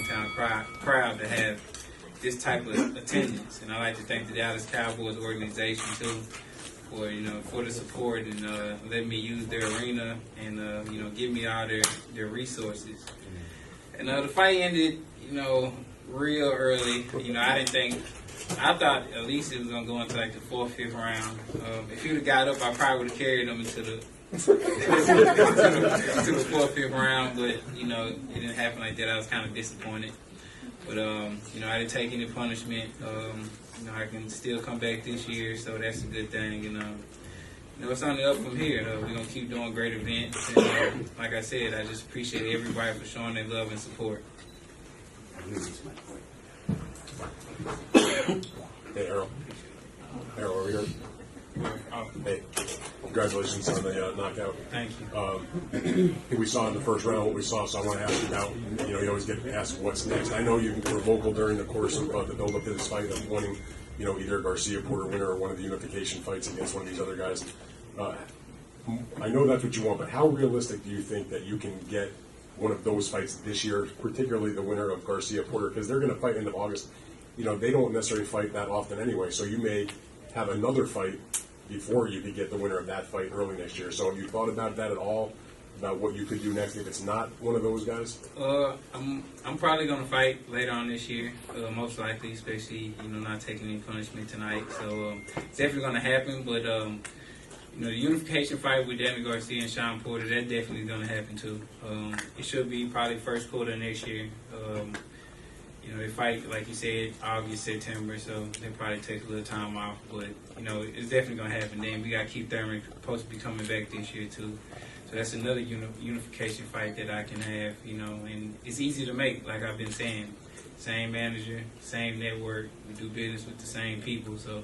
hometown crowd to have this type of attendance. And I like to thank the Dallas Cowboys organization too for for the support and letting me use their arena and give me all their resources. And the fight ended real early. I thought at least it was gonna go into like the 4th, 5th round. If he would have got up, I probably would have carried him into the to the 4th, 5th round. But it didn't happen like that. I was kind of disappointed. But I didn't take any punishment. I can still come back this year, so that's a good thing. And it's only up from here. We're gonna keep doing great events. And like I said, I just appreciate everybody for showing their love and support. Hey, Errol. Errol, over here. Hey, congratulations on the knockout. Thank you. I think we saw in the first round what we saw, so I want to ask you now. You always get asked what's next. I know you were vocal during the course of the build-up to this fight of wanting, either Garcia Porter winner or one of the unification fights against one of these other guys. I know that's what you want, but how realistic do you think that you can get one of those fights this year, particularly the winner of Garcia Porter, because they're going to fight end of August. They don't necessarily fight that often anyway, so you may have another fight before you could get the winner of that fight early next year. So have you thought about that at all, about what you could do next if it's not one of those guys? I'm probably going to fight later on this year, most likely, especially, not taking any punishment tonight. So it's definitely going to happen, but the unification fight with Danny Garcia and Shawn Porter, that definitely going to happen too. It should be probably first quarter next year. They fight, like you said, August, September, so they probably take a little time off. But, it's definitely going to happen. Then we got Keith Thurman supposed to be coming back this year too. So that's another unification fight that I can have, and it's easy to make, like I've been saying. Same manager, same network, we do business with the same people, so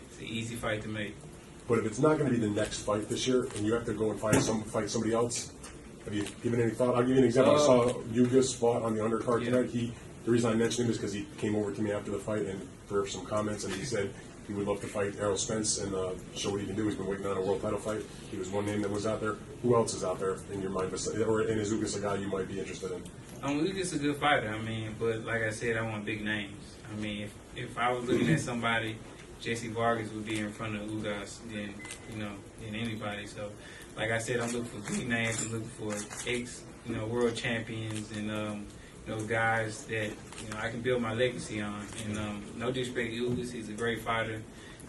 it's an easy fight to make. But if it's not going to be the next fight this year, and you have to go and fight somebody else, have you given any thought? I'll give you an example. I saw Ugas fought on the undercard tonight. The reason I mentioned him is because he came over to me after the fight and for some comments, and he said he would love to fight Errol Spence and show what he can do. He's been waiting on a world title fight. He was one name that was out there. Who else is out there in your mind, or is Ugas a guy you might be interested in? Ugas a good fighter. But like I said, I want big names. If I was looking at somebody, Jessie Vargas would be in front of Ugas than anybody. So, like I said, I'm looking for big names. I'm looking for world champions and guys that I can build my legacy on. And no disrespect to Ugas, he's a great fighter,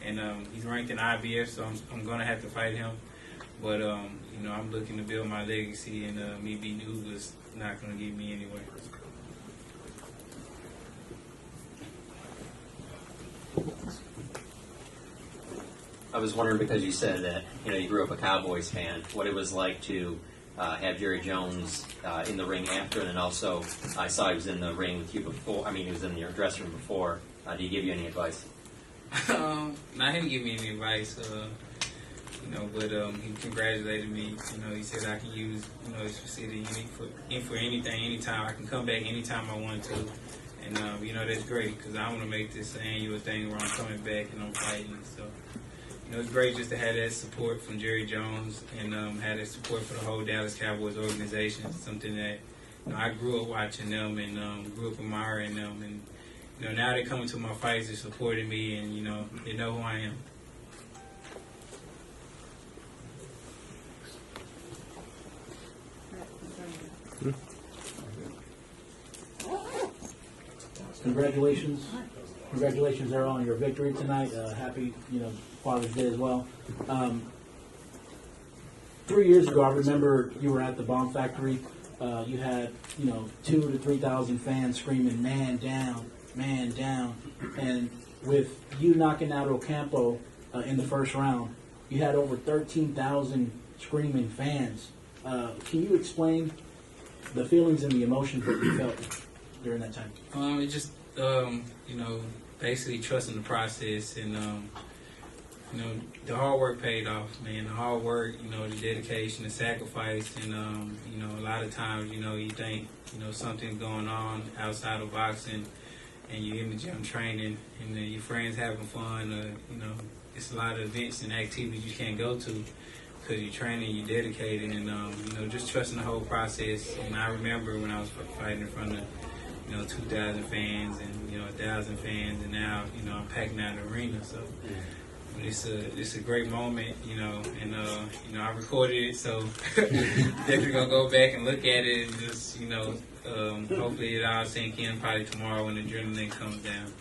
and he's ranked in IBF, so I'm gonna have to fight him. But I'm looking to build my legacy, and me beating Ugas not gonna get me anywhere. I was wondering, because you said that you grew up a Cowboys fan, what it was like to have Jerry Jones in the ring after, and then also I saw he was in the ring with you before. He was in your dressing room before. Did he give you any advice? No, he didn't give me any advice. But he congratulated me. He said I can use his facility for anything, anytime. I can come back anytime I want to. And that's great, because I want to make this an annual thing where I'm coming back and I'm fighting. So. It's great just to have that support from Jerry Jones and have that support for the whole Dallas Cowboys organization. It's something that I grew up watching them and grew up admiring them. And now they're coming to my fights, they're supporting me, and they know who I am. Congratulations, Errol, on your victory tonight. Happy, Father's Day as well. 3 years ago, I remember you were at the Bomb Factory. You had, 2,000 to 3,000 fans screaming, "Man down, man down." And with you knocking out Ocampo in the first round, you had over 13,000 screaming fans. Can you explain the feelings and the emotions that you felt during that time? It just, basically trusting the process and, the hard work paid off, man. The hard work, the dedication, the sacrifice, and, a lot of times, you think, something's going on outside of boxing, and you're in the gym training, and your friends having fun, it's a lot of events and activities you can't go to because you're training, you're dedicated, and, just trusting the whole process. And I remember when I was fighting in front of, 2,000 fans and 1,000 fans, and now I'm packing out the arena. So it's a great moment, and I recorded it, so definitely gonna go back and look at it and just hopefully it all sink in probably tomorrow when the adrenaline comes down.